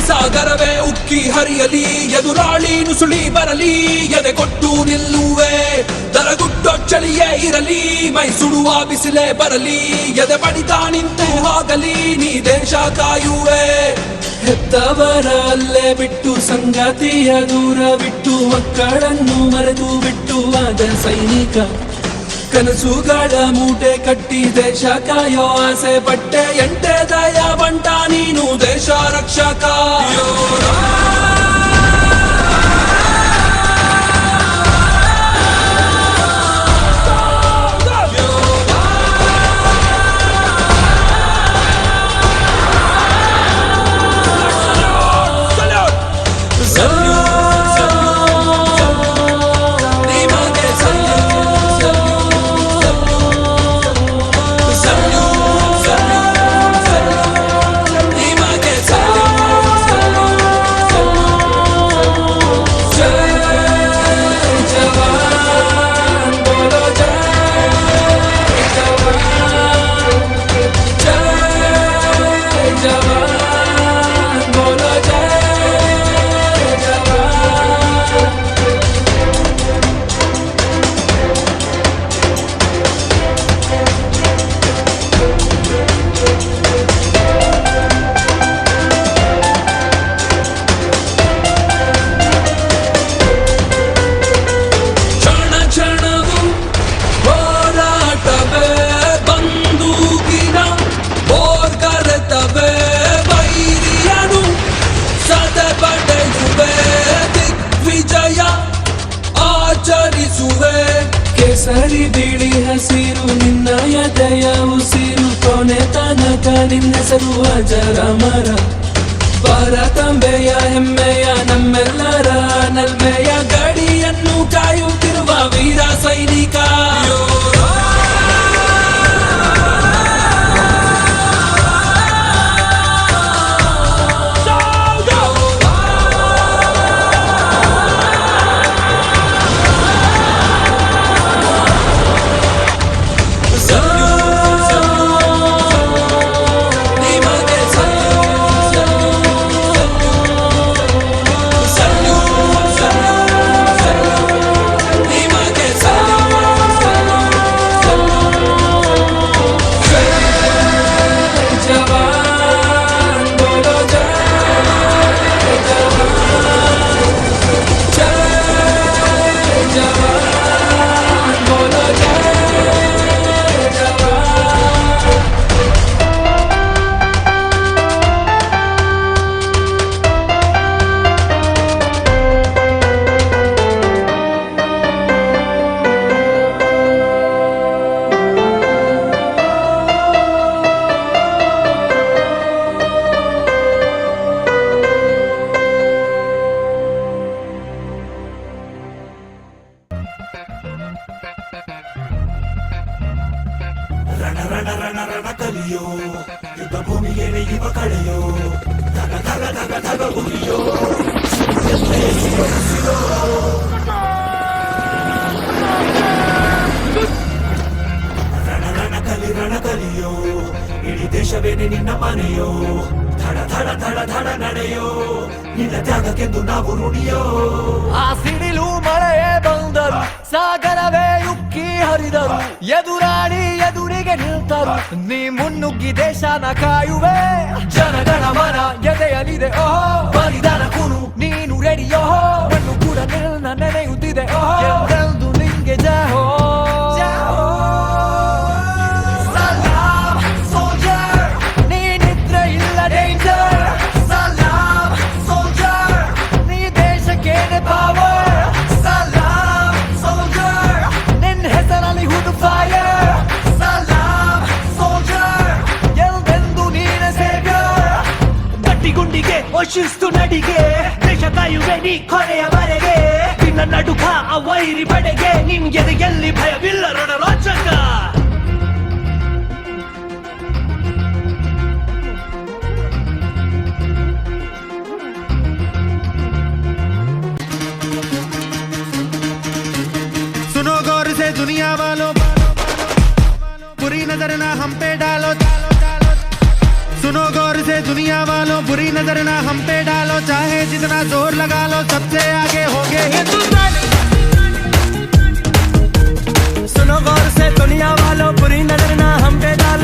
ಸಾಗರವೇ ಉಕ್ಕಿ ಹರಿಯಲಿ, ಎದುರಾಳಿ ನುಸುಳಿ ಬರಲಿ, ಎದೆ ಕೊಟ್ಟು ನಿಲ್ಲುವೆ. ದರಗುಟ್ಟೋ ಚಳಿಯೇ ಇರಲಿ, ಮೈ ಸುಡುವ ಬಿಸಿಲೇ ಬರಲಿ, ಎದೆ ಬಡಿತ ನಿಂತು ಹೋಗಲಿ, ನೀ ದೇಶ ಕಾಯುವೆ. ಹೆತ್ತವರ ಅಲ್ಲೇ ಬಿಟ್ಟು, ಸಂಗಾತಿಯ ದೂರ ಬಿಟ್ಟು, ಮಕ್ಕಳನ್ನು ಮರೆತು ಬಿಟ್ಟು ಆದ ಸೈನಿಕ. ಕನಸುಗಳ ಮೂಟೆ ಕಟ್ಟಿ ದೇಶ ಕಾಯೋ ಆಸೆ ಪಟ್ಟೆ, ಎಂಟೆ ದಯ ಬಂಟ ನೀನು ದೇಶ ರಕ್ಷಕ. ಕೇಸರಿ ಬಿಳಿ ಹಸಿರು ನಿನ್ನ ಎದೆಯ ಉಸಿರು, ಕೊನೆ ತನಕ ನಿನ್ನೆಸರು ಅಜರಾಮರ. ಭಾರತಾಂಬೆಯ ಹೆಮ್ಮೆಯ ನಮ್ಮೆಲ್ಲರ ನಲ್ಮೆಯ ಗಡಿಯನ್ನು ಕಾಯುತ್ತಿರುವ ವೀರ ಸೈನಿಕ. ಯುದ್ಧ ಭೂಮಿಗೆ ಯುವ ಕಳೆಯೋ, ಧಗ ಧಗ ಧಗ ಧಗ ಉರಿಯೋ. ರಣ ಕಲಿಯೋ, ಇಡೀ ದೇಶವೇನೆ ನಿನ್ನ ಮನೆಯೋ. ಧಡ ಧಡ ಧಡ ಧಡ ನಡೆಯೋ, ನಿನ್ನ ತ್ಯಾಗಕ್ಕೆಂದು ನಾವು ರುಣಿಯೋ. ಆ ಸಿಡಿಲು ಮಳೆಯೇ ಬಂದರು, ಸಾಗರವೇ ಉಕ್ಕಿ ಹರಿದರು, ಎದುರಾಳಿ ಎದುರಿಗೆ ನಿಲ್ತರು, ನೀ ಮುನ್ನುಗ್ಗಿ ದೇಶನ ಕಾಯುವೆ. ಜನಗಣ ಮನ ಎದೆಯಲಿದೆ ಓಹೋ, ಬಲಿದಾನ ಕುನು ನೀನು ರೆಡಿಯೋ, ಮಣ್ಣು ಕೂಡ ನಿನ್ನ ನೆನೆಯುತ್ತಿದೆ ಓಹೋ, ಎಂದೆಂದು ನಿಂಗೆ ಜಹೋ. Fire, salam, ರಕ್ಷಿಸ್ತು ನಡಿಗೆ ದೇಶ ಕಾಯುವೆ ನೀ ಕೊನೆಯವರೆಗೆ ನಿನ್ನ ನಡುಕ ಆ ವೈರಿ ಬಡೆಗೆ ನಿನ್ಗೆ ಎಲ್ಲಿ ಭಯವಿಲ್ಲ ರಣರೋಚಕ सुनो गौर से दुनिया वालों बुरी नजर ना हम पे डालो सुनो गौर से दुनिया वालों बुरी नजर ना हम पे डालो चाहे जितना जोर लगा लो सबसे आगे होंगे हिंदुस्तानी सुनो गौर से दुनिया वालों बुरी नजर ना हम पे डालो